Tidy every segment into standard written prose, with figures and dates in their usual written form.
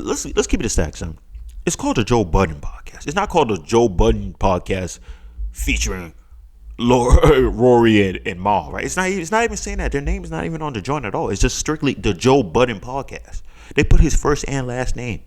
Let's keep it a stack, son. It's called the Joe Budden podcast. It's not called the Joe Budden podcast featuring Rory and Mal, right? It's not even saying that. Their name is not even on the joint at all. It's just strictly the Joe Budden podcast. They put his first and last name.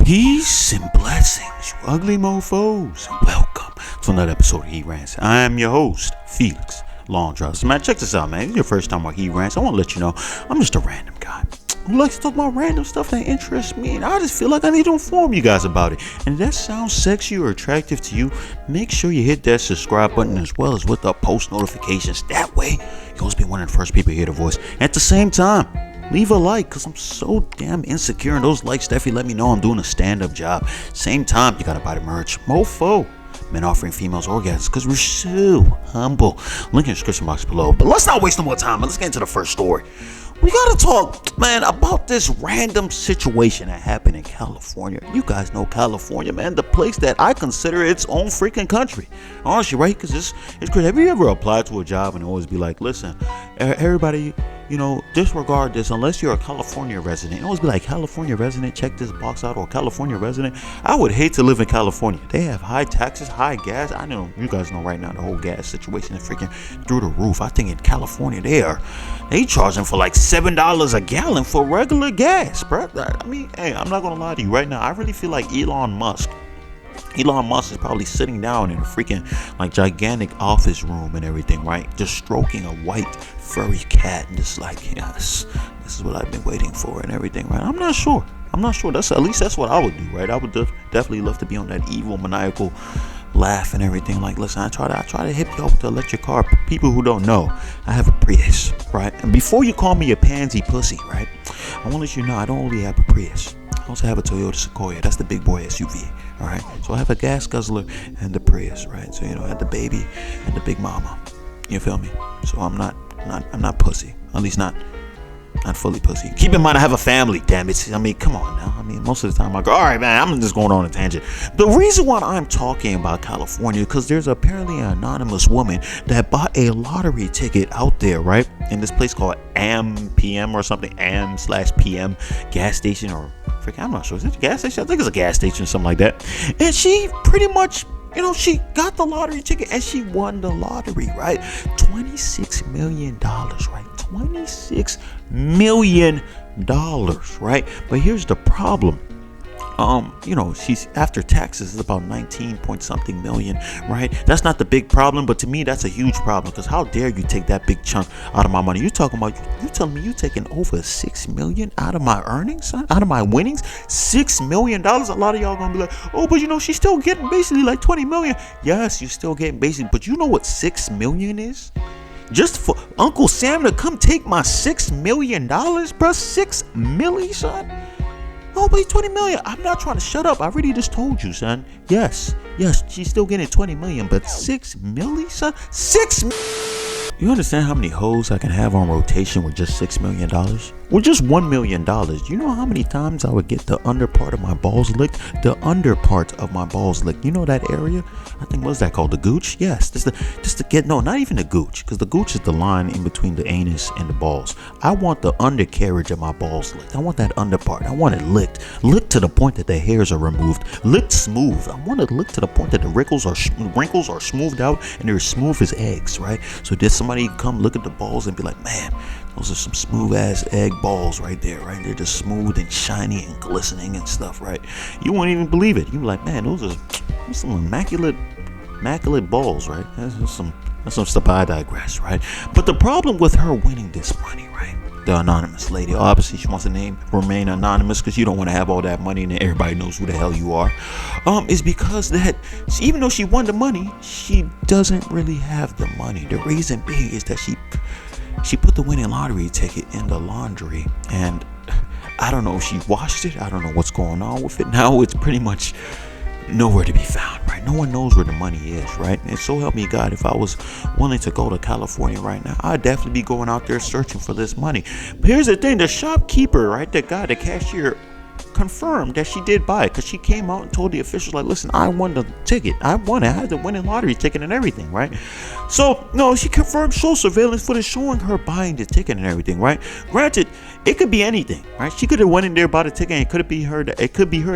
Peace and blessings, you ugly mofos, and welcome to another episode of He Rants. I am your host, Felix Laundromat. Man, check this out, man. This is your first time on He Rants. I want to let you know I'm just a random guy who likes to talk about random stuff that interests me, and I just feel like I need to inform you guys about it. And if that sounds sexy or attractive to you, make sure you hit that subscribe button as well as with the post notifications. That way, you'll always be one of the first people to hear the voice. At the same time, leave a like, because I'm so damn insecure, and those likes definitely let me know I'm doing a stand-up job. Same time, you gotta buy the merch. Mofo. Men offering females orgasms, because we're so humble. Link in the description box below. But let's not waste no more time. Let's get into the first story. We gotta talk, man, about this random situation that happened in California. You guys know California, man, the place that I consider its own freaking country. Honestly, right? Because it's crazy. Have you ever applied to a job and always be like, listen, everybody, disregard this unless you're a California resident. It always be like, California resident, check this box out, or California resident. I would hate to live in California. They have high taxes, high gas. I know you guys know right now the whole gas situation is freaking through the roof. I think in California they charging for like $7 a gallon for regular gas, bro. I mean, hey, I'm not gonna lie to you right now. I really feel like Elon Musk is probably sitting down in a freaking like gigantic office room and everything, right? Just stroking a white furry cat and just like, yes, this is what I've been waiting for and everything, right? I'm not sure. That's what I would do, right? I would definitely love to be on that evil maniacal laugh and everything. Like, listen, I try to hip you up with the electric car. People who don't know, I have a Prius, right? And before you call me a pansy pussy, right, I want to let you know I don't only have a Prius. I also have a Toyota Sequoia. That's the big boy SUV. All right. So I have a gas guzzler and the Prius, right? So I had the baby and the big mama. You feel me? So I'm not pussy. At least not fully pussy. Keep in mind I have a family, damn it. I mean, come on now. I mean, most of the time I go, all right, man, I'm just going on a tangent. The reason why I'm talking about California, because there's apparently an anonymous woman that bought a lottery ticket out there, right? In this place called AM/PM or something, AM/PM gas station, or freaking, I'm not sure. Is it a gas station? I think it's a gas station or something like that. And she pretty much, she got the lottery ticket and she won the lottery, right? $26 million, right? $26 million, right? But here's the problem. She's after taxes is about 19 point something million, right? That's not the big problem, but to me that's a huge problem, because how dare you take that big chunk out of my money? You telling me you taking over $6 million out of my earnings, son? Out of my winnings? $6 million. A lot of y'all gonna be like, oh, but she's still getting basically like 20 million. Yes, you're still getting basically, but you know what $6 million is? Just for Uncle Sam to come take my $6 million, bro. 6 milli, son. Oh, but 20 million. I'm not trying to shut up. I already just told you, son. Yes, she's still getting 20 million, but 6 milli, son. 6 million. You understand how many hoes I can have on rotation with just $6 million? With just $1 million. You know how many times I would get the under part of my balls licked? The under part of my balls licked. You know that area? I think, what's that called? The gooch? Yes. Not even the gooch, because the gooch is the line in between the anus and the balls. I want the undercarriage of my balls licked. I want that under part. I want it licked. Licked to the point that the hairs are removed. Licked smooth. I want it licked to the point that the wrinkles are smoothed out and they're as smooth as eggs, right? So there's somebody come look at the balls and be like, man, those are some smooth ass egg balls right there, right? They're just smooth and shiny and glistening and stuff, right? You won't even believe it. You're like, man, those are some immaculate balls, right? That's some stuff. I digress, right? But the problem with her winning this money, right? The anonymous lady, obviously she wants to remain anonymous, because you don't want to have all that money and then everybody knows who the hell you are, is because that even though she won the money, she doesn't really have the money. The reason being is that she put the winning lottery ticket in the laundry, and I don't know if she washed it. I don't know what's going on with it. Now it's pretty much nowhere to be found, right? No one knows where the money is, right? And so help me God, if I was willing to go to California right now, I'd definitely be going out there searching for this money. But here's the thing, the shopkeeper, right? The guy, the cashier confirmed that she did buy it, because she came out and told the officials, like, listen, I won the ticket. I won it. I had the winning lottery ticket and everything, right? So, no, she confirmed, show surveillance footage showing her buying the ticket and everything, right? Granted, it could be anything, right? She could have went in there, bought a ticket, and it could be her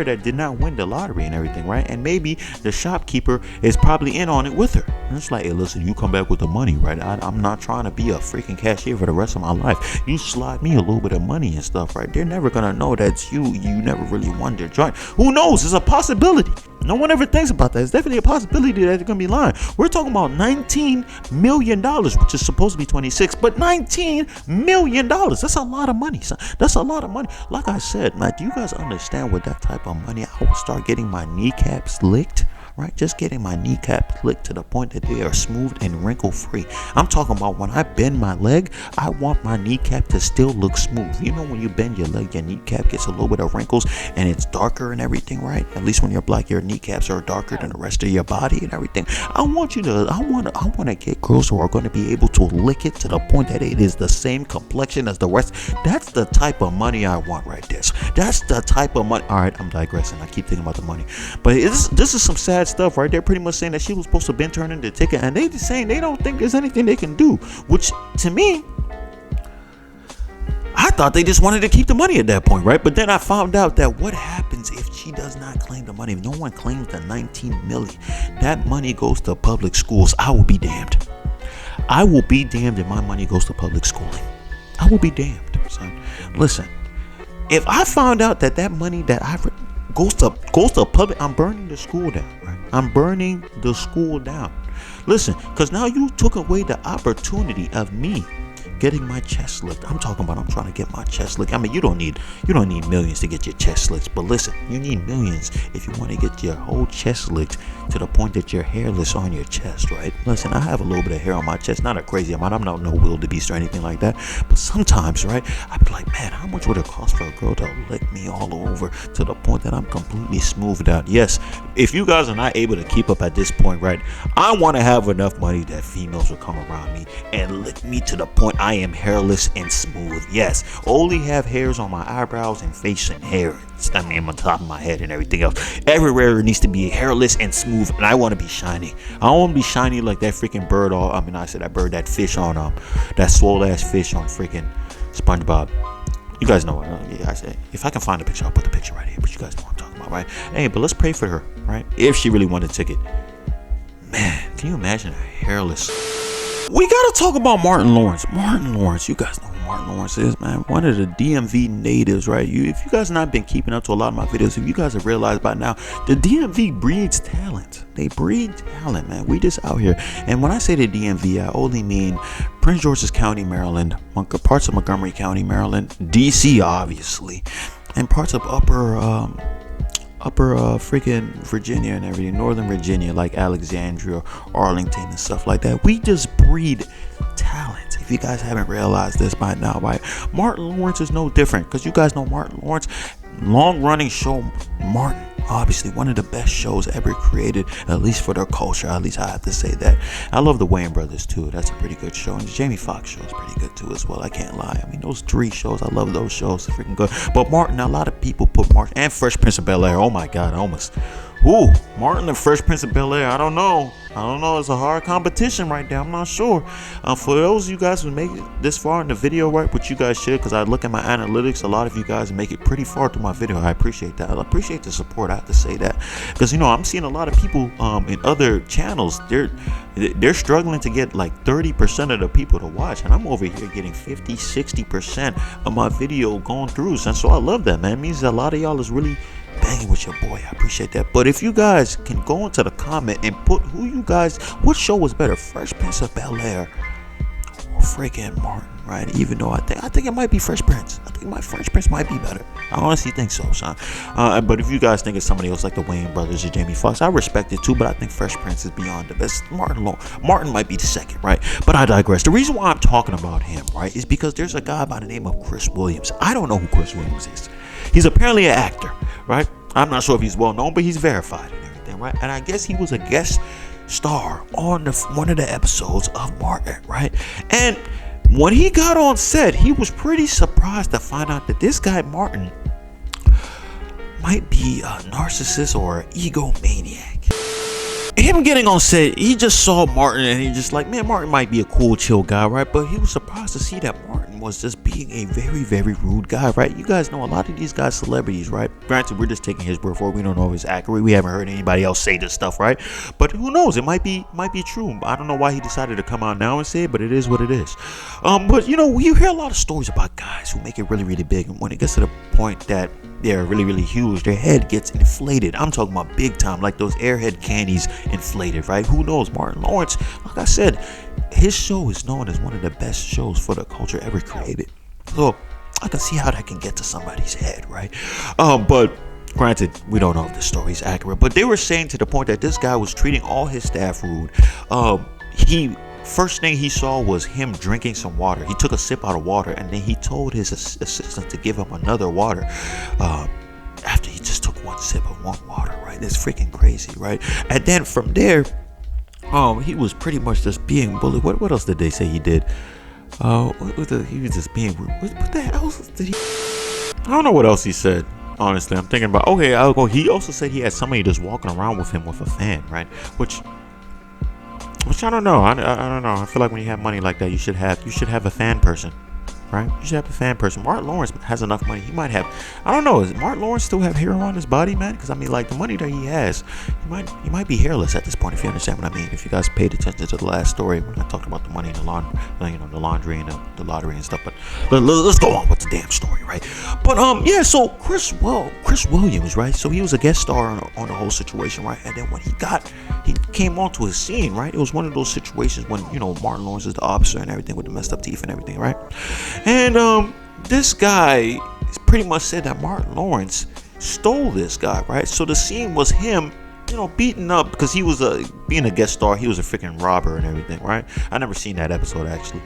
that did not win the lottery and everything, right? And maybe the shopkeeper is probably in on it with her. And it's like, hey, listen, you come back with the money, right? I'm not trying to be a freaking cashier for the rest of my life. You slide me a little bit of money and stuff, right? They're never gonna know that's you. You never really won their joint. Who knows? It's a possibility. No one ever thinks about that. It's definitely a possibility that they're gonna be lying. We're talking about $19 million, which is supposed to be 26, but $19 million. That's a lot of money, son. That's a lot of money. Like I said, man, do you guys understand with that type of money, I will start getting my kneecaps licked? Right, just getting my kneecap licked to the point that they are smooth and wrinkle free. I'm talking about when I bend my leg, I want my kneecap to still look smooth. You know, when you bend your leg, your kneecap gets a little bit of wrinkles and it's darker and everything, right? At least when you're black, your kneecaps are darker than the rest of your body and everything. I want to get girls who are going to be able to lick it to the point that it is the same complexion as the rest. That's the type of money I want right there. That's the type of money. All right, I'm digressing. I keep thinking about the money, but this is some sad stuff, right? They're pretty much saying that she was supposed to been turning the ticket, and they just saying they don't think there's anything they can do, which to me, I thought they just wanted to keep the money at that point, right? But then I found out that what happens if she does not claim the money, if no one claims the 19 million, that money goes to public schools. I will be damned. I will be damned if my money goes to public schooling. I will be damned, son. Listen, if I found out that money that I goes to public, I'm burning the school down, right? I'm burning the school down. Listen, because now you took away the opportunity of me getting my chest licked. I'm talking about I'm trying to get my chest licked. I mean, you don't need millions to get your chest licked, but listen, you need millions if you want to get your whole chest licked to the point that you're hairless on your chest, right? Listen, I have a little bit of hair on my chest, not a crazy amount. I'm not no wildebeest or anything like that, but sometimes, right, I'd be like, man, how much would it cost for a girl to lick me all over to the point that I'm completely smoothed out? Yes, if you guys are not able to keep up at this point, right, I want to have enough money that females will come around me and lick me to the point I am hairless and smooth. Yes, only have hairs on my eyebrows and face and hair. I mean, on top of my head and everything else. Everywhere it needs to be hairless and smooth, and I want to be shiny. I don't want to be shiny like that freaking bird. That fish on that swole ass fish on freaking SpongeBob. You guys know what? I said, if I can find a picture, I'll put the picture right here. But you guys know what I'm talking about, right? Hey, but let's pray for her, right? If she really wanted a ticket, man, can you imagine her hairless? We gotta talk about Martin Lawrence. Martin Lawrence, you guys know who Martin Lawrence is, man. One of the DMV natives, right? If you guys have not been keeping up to a lot of my videos, if you guys have realized by now, the DMV breeds talent. They breed talent, man. We just out here. And when I say the DMV, I only mean Prince George's County, Maryland, parts of Montgomery County, Maryland, DC, obviously, and parts of upper freaking Virginia and everything, Northern Virginia, like Alexandria, Arlington and stuff like that. We just breed talent. If you guys haven't realized this by now, right? Martin Lawrence is no different, because you guys know Martin Lawrence, long running show. Martin, obviously one of the best shows ever created, at least for their culture. At least I have to say that. I love the Wayans Brothers too. That's a pretty good show. And the Jamie Foxx show is pretty good too as well. I can't lie. I mean, those three shows, I love those shows. They're freaking good. But Martin, a lot of people put Martin and Fresh Prince of Bel-Air. Oh my God, Martin and Fresh Prince of Bel-Air. I don't know. It's a hard competition right there. I'm not sure. For those of you guys who make it this far in the video, right, which you guys should, because I look at my analytics, a lot of you guys make it pretty far through my video. I appreciate that. I appreciate the support. I have to say that, because I'm seeing a lot of people in other channels. They're struggling to get like 30% of the people to watch, and I'm over here getting 50-60% of my video going through. And so I love that, man. It means that a lot of y'all is really banging with your boy. I appreciate that. But if you guys can go into the comment and put what show was better, Fresh Prince of Bel-Air or freaking Martin, right? Even though I think it might be Fresh Prince. I think my Fresh Prince might be better. I honestly think so, son. But if you guys think it's somebody else like the Wayans Brothers or Jamie Foxx, I respect it too, but I think Fresh Prince is beyond the best. Martin might be the second, right? But I digress. The reason why I'm talking about him, right, is because there's a guy by the name of Chris Williams. I don't know who Chris Williams is. He's apparently an actor, right? I'm not sure if he's well known, but he's verified and everything, right? And I guess he was a guest star on one of the episodes of Martin, right? And when he got on set, he was pretty surprised to find out that this guy Martin might be a narcissist or an egomaniac. Him getting on set, he just saw Martin and he just like, man, Martin might be a cool, chill guy, right? But he was surprised to see that Martin was just being a very, very rude guy, right? You guys know a lot of these guys celebrities, right? Granted, we're just taking his word for it. We don't know if it's accurate. We haven't heard anybody else say this stuff, right? But who knows? It might be true. I don't know why he decided to come out now and say it, but it is what it is. But you know, you hear a lot of stories about guys who make it really, really big, and when it gets to the point that they're really, really huge, their head gets inflated. I'm talking about big time, like those Airhead candies inflated, right? Who knows? Martin Lawrence, like I said, his show is known as one of the best shows for the culture ever created. So I can see how that can get to somebody's head, right? But granted, we don't know if the story is accurate, but they were saying to the point that this guy was treating all his staff rude. First thing he saw was him drinking some water. He took a sip out of water, and then he told his assistant to give him another water after he just took one sip of one water, right? It's freaking crazy, right? And then from there, he was pretty much just being bullied. What else did they say he did? He was just being, what the hell did he? I don't know what else he said. Honestly, I'm thinking about, okay, I'll go. He also said he had somebody just walking around with him with a fan, right? Which I don't know. I don't know. I feel like when you have money like that, you should have a fan person, right? You should have a fan person. Martin Lawrence has enough money. He might have. I don't know. Does Martin Lawrence still have hair on his body, man? Because I mean, like the money that he has, he might be hairless at this point. If you understand what I mean. If you guys paid attention to the last story when I talked about the money in the laundry, the laundry and the lottery and stuff. But let's go on with the damn story, right? But yeah. So Chris Williams, right? So he was a guest star on the whole situation, right? And then when he came onto his scene, right? It was one of those situations when, you know, Martin Lawrence is the officer and everything with the messed up teeth and everything, right? And this guy pretty much said that Martin Lawrence stole this guy, right? So the scene was him, you know, beaten up because he was being a guest star. He was a freaking robber and everything, right? I never seen that episode actually.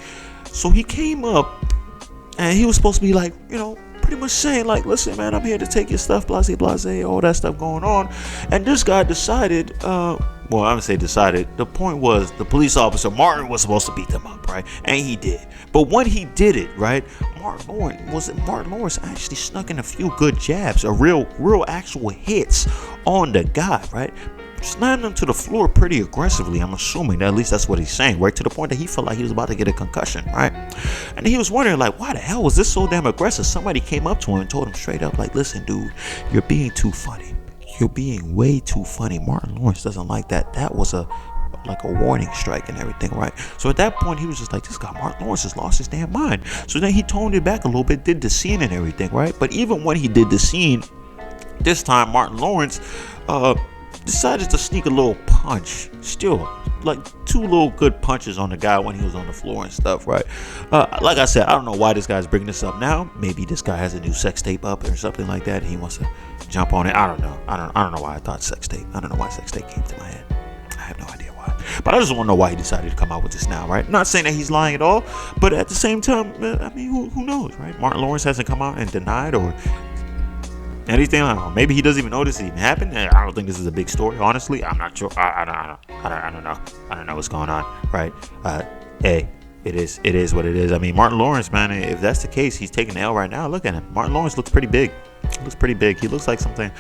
So he came up and he was supposed to be like, you know, pretty much saying like, listen, man, I'm here to take your stuff, blase, all that stuff going on. And this guy decided, well, I would say decided. The point was the police officer, Martin, was supposed to beat them up, right? And he did. But when he did it, right, Martin Lawrence actually snuck in a few good jabs, real actual hits on the guy, right? Slammed him to the floor pretty aggressively. I'm assuming that at least that's what he's saying, right? To the point that he felt like he was about to get a concussion, right? And he was wondering, like, why the hell was this so damn aggressive? Somebody came up to him and told him straight up, like, listen, dude, you're being too funny. You're being way too funny. Martin Lawrence doesn't like that. That was like a warning strike and everything, right? So at that point, he was just like, this guy, Martin Lawrence, has lost his damn mind. So then he toned it back a little bit, did the scene and everything, right? But even when he did the scene, this time Martin Lawrence decided to sneak a little punch, still like two little good punches on the guy when he was on the floor and stuff, right? Like I said, I don't know why this guy's bringing this up now. Maybe this guy has a new sex tape up or something like that. He wants to jump on it. I don't know. I don't know why I thought sex tape. I don't know why sex tape came to my head. I have no idea why. But I just want to know why he decided to come out with this now, right? Not saying that he's lying at all, but at the same time, I mean, who knows, right? Martin Lawrence hasn't come out and denied or anything. I don't know. Maybe he doesn't even know this even happened. I don't think this is a big story. Honestly, I'm not sure. I don't know. I don't know what's going on. Right? Hey, it is what it is. I mean, Martin Lawrence, man. If that's the case, he's taking the L right now. Look at him. Martin Lawrence looks pretty big. He looks like something.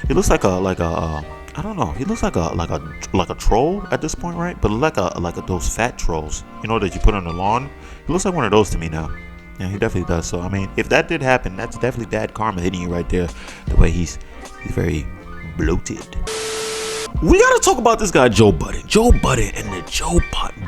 He looks like a. I don't know. He looks like a troll at this point, right? But like those fat trolls, you know, that you put on the lawn. He looks like one of those to me now. Yeah, he definitely does. So I mean, if that did happen, that's definitely bad karma hitting you right there. The way he's very bloated. We gotta talk about this guy Joe Budden. Joe Budden and the Joe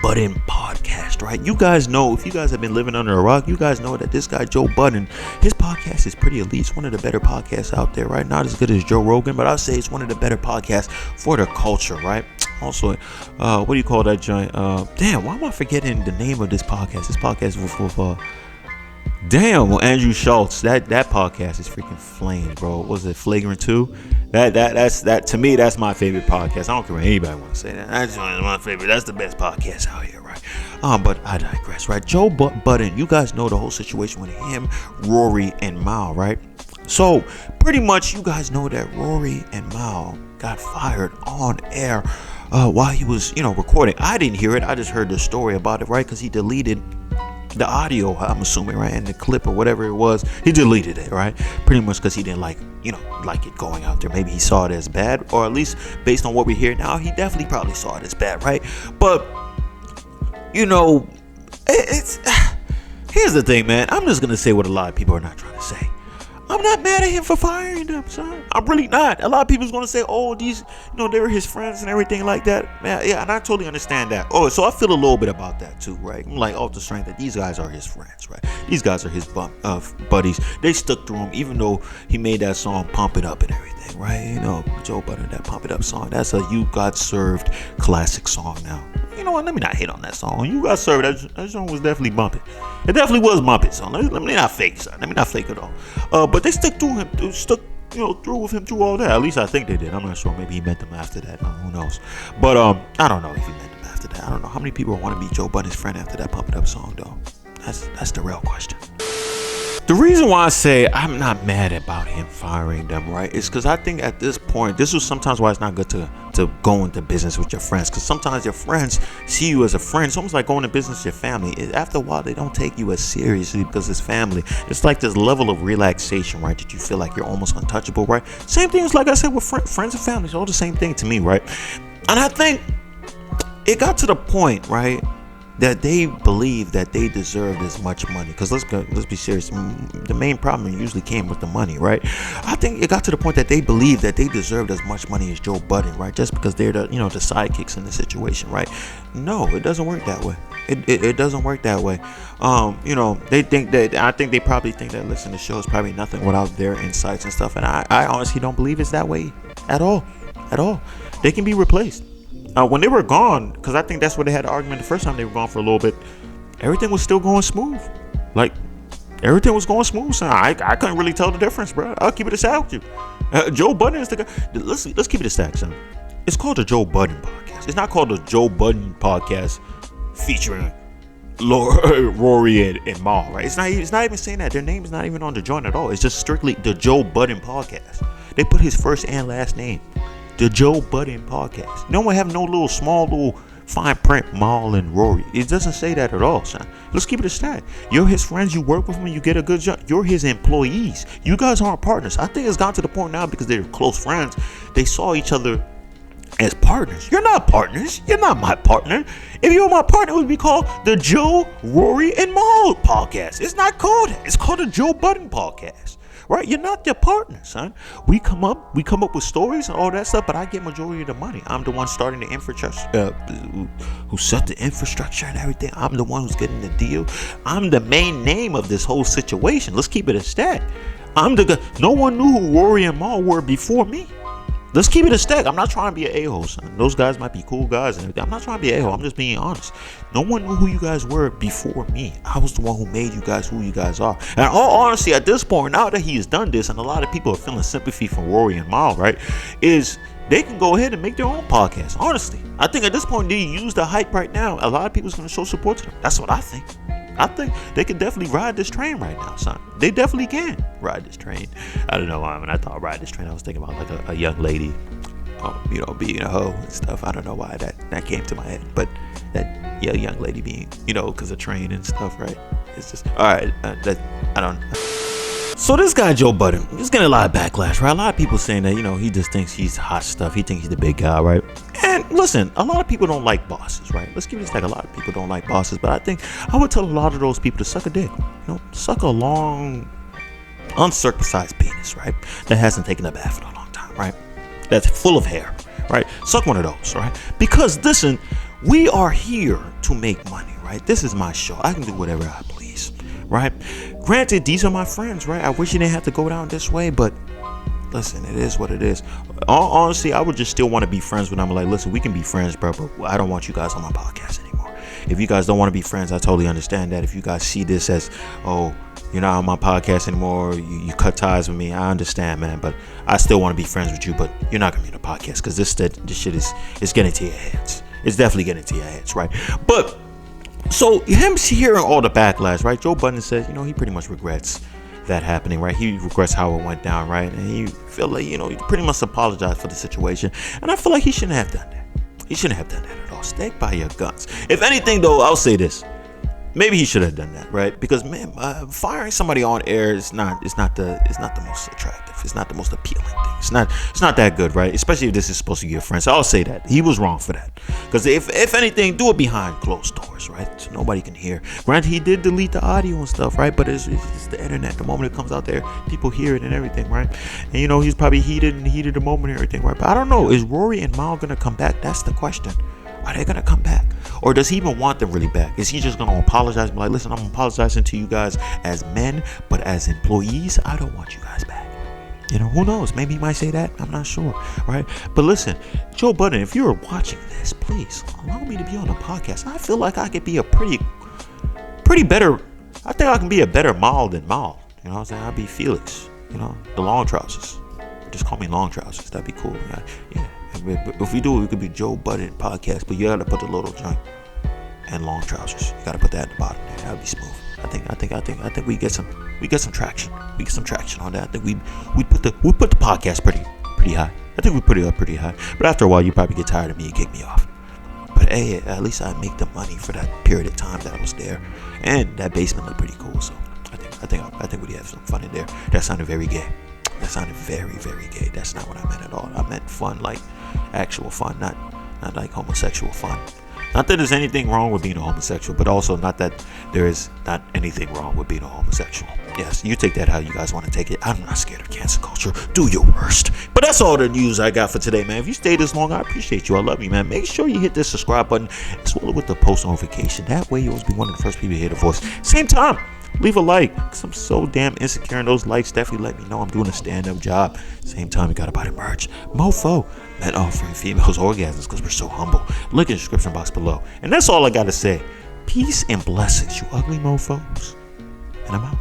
Budden podcast, right? You guys know, if you guys have been living under a rock, you guys know that this guy Joe Budden, his podcast is pretty elite. It's one of the better podcasts out there, right? Not as good as Joe Rogan, but I'll say it's one of the better podcasts for the culture, right? Also, what do you call that joint? Damn, why am I forgetting the name of this podcast? This podcast with Andrew Schultz. That podcast is freaking flames, bro. What was it, Flagrant 2? That to me, that's my favorite podcast. I don't care what anybody want to say that. That's my favorite. That's the best podcast out here, right? But I digress, right? Joe Budden, you guys know the whole situation with him, Rory, and Mal, right? So pretty much, you guys know that Rory and Mal got fired on air while he was, recording. I didn't hear it. I just heard the story about it, right? Because he deleted the audio, I'm assuming, right, and the clip or whatever it was, he deleted it, right? Pretty much because he didn't like it going out there. Maybe he saw it as bad, or at least based on what we hear now, he definitely probably saw it as bad, right? But it's here's the thing, man. I'm just gonna say what a lot of people are not trying to say. I'm not mad at him for firing them, son. I'm really not. A lot of people's gonna say, oh, these, they were his friends and everything like that. Man, yeah, and I totally understand that. Oh, so I feel a little bit about that too, right? I'm like, off the strength that these guys are his friends, right? These guys are his buddies. They stuck through him, even though he made that song "Pump It Up" and everything, right? Joe Budden, that "Pump It Up" song. That's a You Got Served classic song now. You know what? Let me not hate on that song. You Got Served. That song was definitely bumping. It definitely was bumping, son. Let me not fake, son. Let me not fake it all. But they stuck through him. Through with him through all that. At least I think they did. I'm not sure. Maybe he met them after that. Who knows? But I don't know if he met them after that. I don't know how many people want to be Joe Budden's friend after that "Pump It Up" song, though. That's the real question. The reason why I say I'm not mad about him firing them, right, is because I think at this point, this is sometimes why it's not good to go into business with your friends. Because sometimes your friends see you as a friend. It's almost like going to business with your family. After a while, they don't take you as seriously because it's family. It's like this level of relaxation, right, that you feel like you're almost untouchable, right? Same thing as, like I said, with friends and family. It's all the same thing to me, right? And I think it got to the point, right, that they believe that they deserved as much money. Because let's be serious, the main problem usually came with the money, right? I think it got to the point that they believe that they deserved as much money as Joe Budden, right? Just because they're the sidekicks in the situation, right? No, it doesn't work that way. It doesn't work that way. They think that, I think they probably think that listening to the show is probably nothing without their insights and stuff. And I honestly don't believe it's that way at all. They can be replaced. When they were gone, because I think that's where they had the argument the first time they were gone for a little bit, everything was still going smooth. Like, everything was going smooth, son. I couldn't really tell the difference, bro. I'll keep it a stack with you. Joe Budden is the guy. Let's keep it a stack, son. It's called the Joe Budden podcast. It's not called the Joe Budden podcast featuring Rory and Mal, right? It's not even saying that. Their name is not even on the joint at all. It's just strictly the Joe Budden podcast. They put his first and last name. The Joe Budden podcast. You don't have no little fine print Mal and Rory. It doesn't say that at all, son. Let's keep it a stat. You're his friends. You work with him. You get a good job. You're his employees. You guys aren't partners. I think it's gotten to the point now, because they're close friends, they saw each other as partners. You're not partners. You're not my partner. If you were my partner, it would be called the Joe, Rory, and Mal podcast. It's not called that. It's called the Joe Budden podcast. Right? You're not their partner, son. We come up with stories and all that stuff, but I get majority of the money. I'm the one starting the infrastructure, who set the infrastructure and everything. I'm the one who's getting the deal. I'm the main name of this whole situation. Let's keep it a stat. I'm the guy. No one knew who Rory and Mal were before me. Let's keep it a stack. I'm not trying to be an a-hole, son. Those guys might be cool guys and everything. I'm not trying to be an a-hole. I'm just being honest. No one knew who you guys were before me. I was the one who made you guys who you guys are. And all honesty, at this point, now that he has done this, and a lot of people are feeling sympathy for Rory and Mal, right, is they can go ahead and make their own podcast. Honestly, I think at this point, they use the hype right now. A lot of people's going to show support to them. That's what I think. I think they can definitely ride this train right now, son. They definitely can ride this train. I don't know why. When I thought ride this train, I was thinking about like a young lady, being a hoe and stuff. I don't know why that came to my head. But that young lady being, because of train and stuff, right? It's just, all right. I don't know. So this guy, Joe Budden, he's getting a lot of backlash, right? A lot of people saying that, he just thinks he's hot stuff. He thinks he's the big guy, right? And listen, a lot of people don't like bosses, right? Let's keep this like a lot of people don't like bosses, but I think I would tell a lot of those people to suck a dick. Suck a long, uncircumcised penis, right? That hasn't taken a bath in a long time, right? That's full of hair, right? Suck one of those, right? Because listen, we are here to make money, right? This is my show. I can do whatever I please, right? Granted, these are my friends, right? I wish you didn't have to go down this way, but listen, it is what it is. Honestly, I would just still want to be friends with them. I'm like, listen, we can be friends, bro, but I don't want you guys on my podcast anymore. If you guys don't want to be friends, I totally understand that. If you guys see this as, oh, you're not on my podcast anymore, you cut ties with me, I understand, man, but I still want to be friends with you, but you're not going to be on the podcast, because this shit is getting to your heads. It's definitely getting to your heads, right? But so him hearing all the backlash, right? Joe Budden says, he pretty much regrets that happening, right? He regrets how it went down, right? And he feel like, he pretty much apologized for the situation. And I feel like he shouldn't have done that. He shouldn't have done that at all. Stick by your guns. If anything, though, I'll say this. Maybe he should have done that, right? Because man, firing somebody on air is not the most attractive. It's not the most appealing thing. It's not that good, right? Especially if this is supposed to be your friend. So I'll say that he was wrong for that. Because if anything, do it behind closed doors, right? So nobody can hear. Granted, he did delete the audio and stuff, right? But it's the internet. The moment it comes out there, people hear it and everything, right? And he's probably heated the moment and everything, right? But I don't know. Is Rory and Mal gonna come back? That's the question. Are they gonna come back? Or does he even want them really back? Is he just gonna apologize and be like, listen, I'm apologizing to you guys as men, but as employees, I don't want you guys back. Who knows? Maybe he might say that. I'm not sure, right? But listen, Joe Budden, if you're watching this, please allow me to be on the podcast. I feel like I could be a pretty better. I think I can be a better Mal than Mal. You know what I'm saying? I'll be Felix. The long trousers. Just call me long trousers. That'd be cool. Yeah. If we do it, we could be Joe Budden podcast, but you gotta put the little joint and long trousers. You gotta put that at the bottom there. That'd be smooth. I think we get some traction. We get some traction on that. I think we put the podcast pretty high. I think we put it up pretty high. But after a while, you probably get tired of me and kick me off. But hey, at least I make the money for that period of time that I was there, and that basement looked pretty cool. So I think we'd have some fun in there. That sounded very gay. That sounded very, very gay. That's not what I meant at all. I meant fun, like actual fun, not like homosexual fun. Not that there's anything wrong with being a homosexual, but also not that there is not anything wrong with being a homosexual. Yes, you take that how you guys want to take it. I'm not scared of cancel culture. Do your worst. But that's all the news I got for today, man. If you stayed this long, I appreciate you. I love you, man. Make sure you hit the subscribe button as well with the post notification. That way you'll always be one of the first people to hear the voice. Same time, leave a like, because I'm so damn insecure, and those likes definitely let me know I'm doing a stand-up job. Same time, you gotta buy the merch. Mofo, men offering females orgasms because we're so humble. Look in the description box below. And that's all I gotta say. Peace and blessings, you ugly mofos. And I'm out.